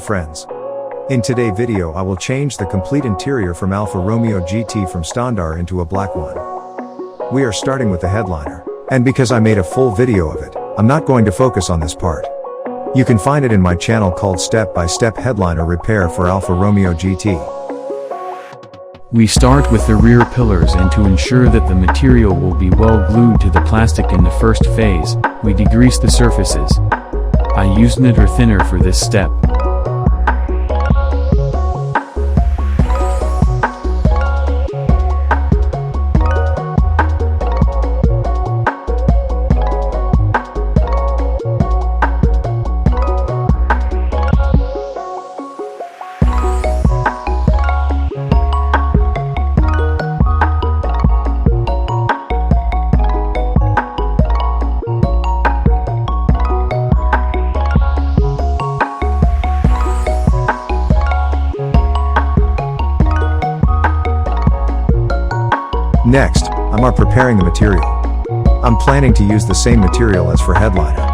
friends. In today's video I will change the complete interior from Alfa Romeo GT from standard into a black one. We are starting with the headliner, and because I made a full video of it, I'm not going to focus on this part. You can find it in my channel called Step by Step Headliner Repair for Alfa Romeo GT. We start with the rear pillars, and to ensure that the material will be well glued to the plastic in the first phase, we degrease the surfaces. I used knitter thinner for this step. Next, I'm preparing the material. I'm planning to use the same material as for headliner.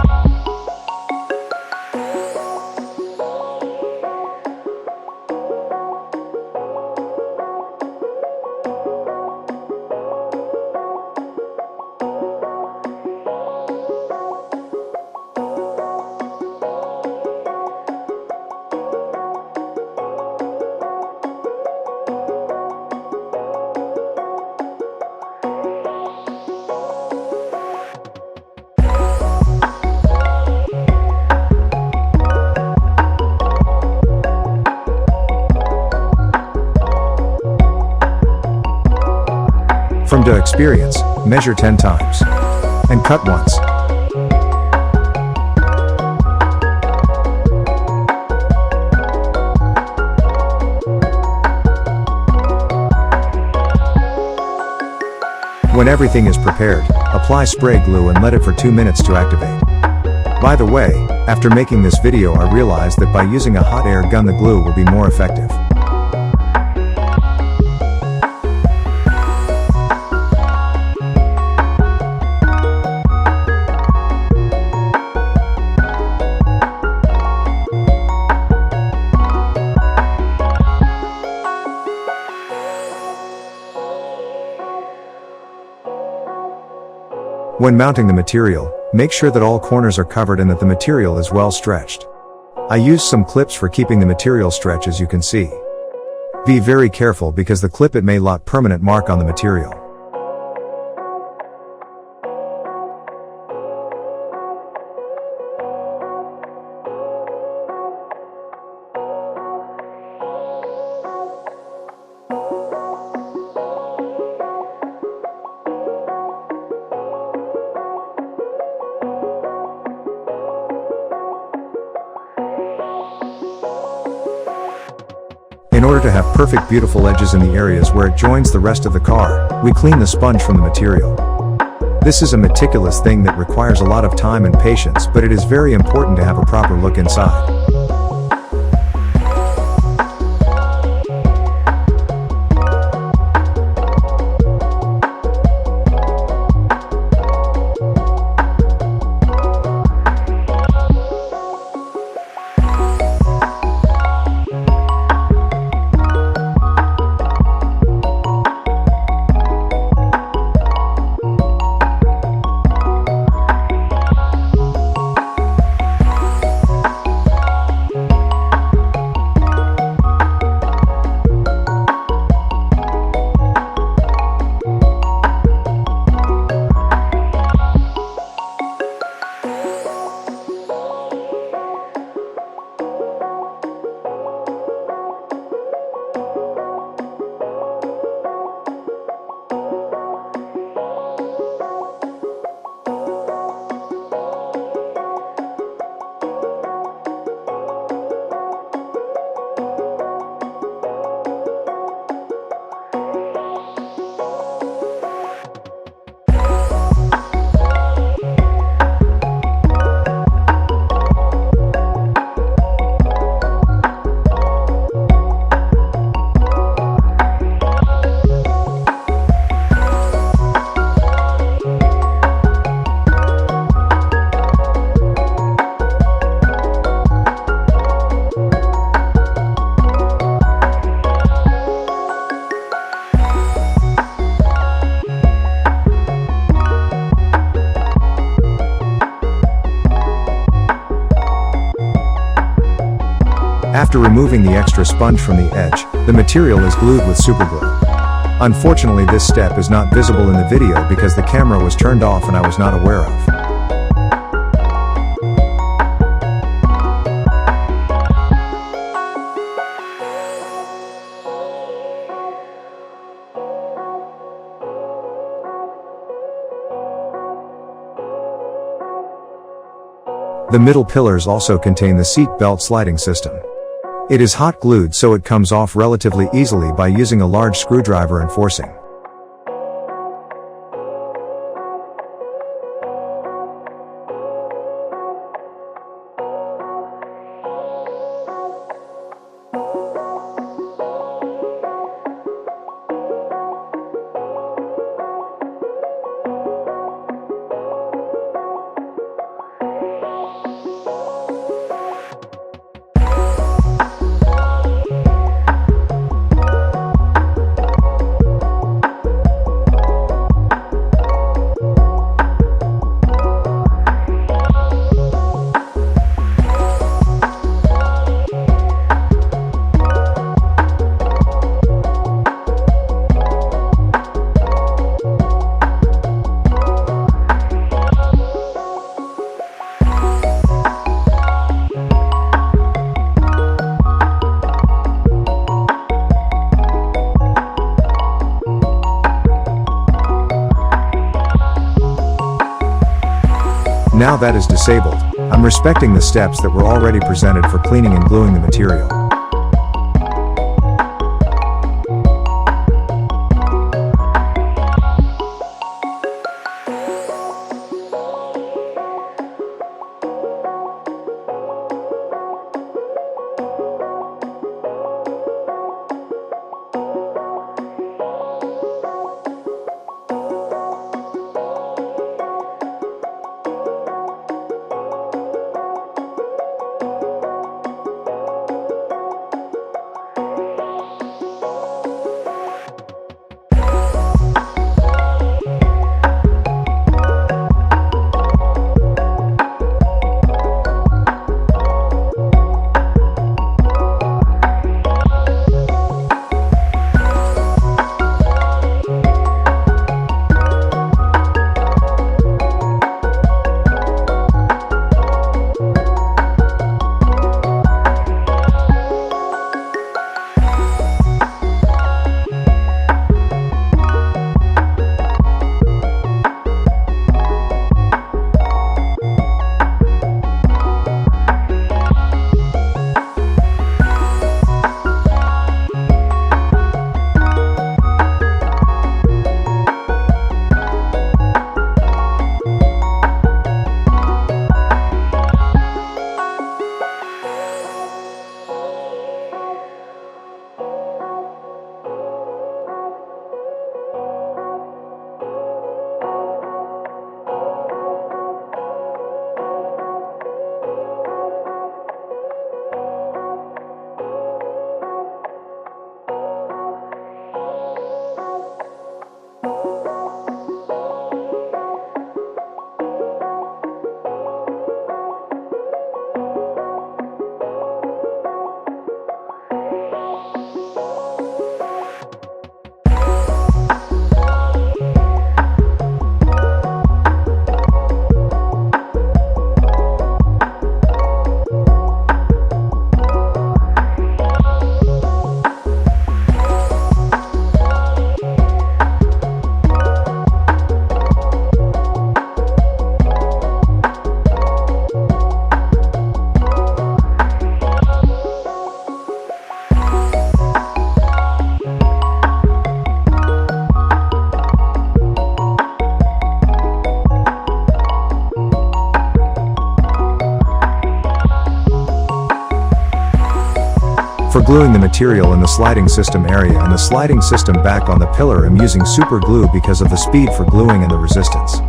From the experience, measure 10 times. And cut once. When everything is prepared, apply spray glue and let it for 2 minutes to activate. By the way, after making this video I realized that by using a hot air gun the glue will be more effective. When mounting the material, make sure that all corners are covered and that the material is well stretched. I used some clips for keeping the material stretch, as you can see. Be very careful because the clip it may lot permanent mark on the material. In order to have perfect beautiful edges in the areas where it joins the rest of the car, we clean the sponge from the material. This is a meticulous thing that requires a lot of time and patience, but it is very important to have a proper look inside. After removing the extra sponge from the edge, the material is glued with superglue. Unfortunately, this step is not visible in the video because the camera was turned off and I was not aware of. The middle pillars also contain the seat belt sliding system. It is hot glued so it comes off relatively easily by using a large screwdriver and forcing. Now that is disabled, I'm respecting the steps that were already presented for cleaning and gluing the material. For gluing the material in the sliding system area and the sliding system back on the pillar, I'm using super glue because of the speed for gluing and the resistance.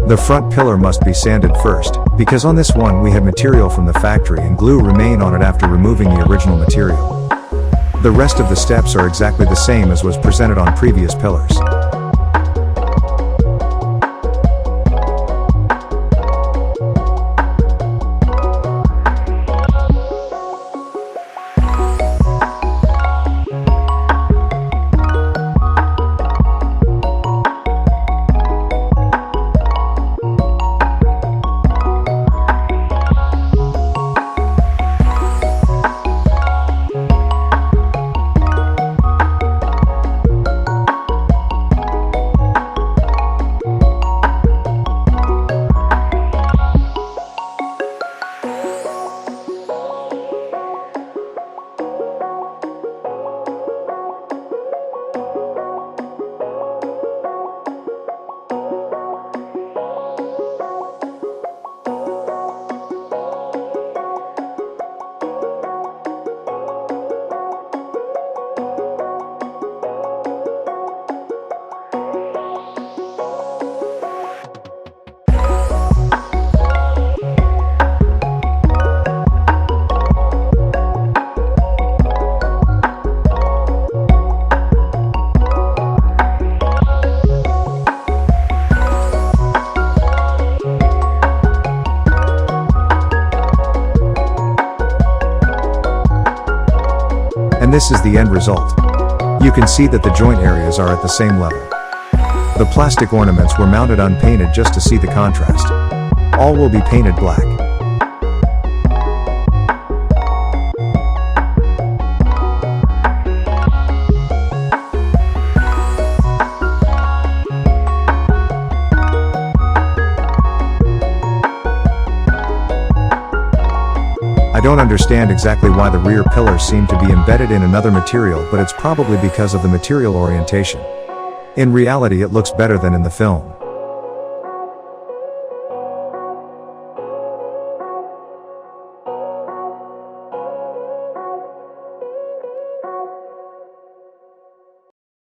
The front pillar must be sanded first, because on this one we had material from the factory and glue remain on it after removing the original material. The rest of the steps are exactly the same as was presented on previous pillars. And this is the end result. You can see that the joint areas are at the same level. The plastic ornaments were mounted unpainted just to see the contrast. All will be painted black. I don't understand exactly why the rear pillars seem to be embedded in another material, but it's probably because of the material orientation. In reality, it looks better than in the film.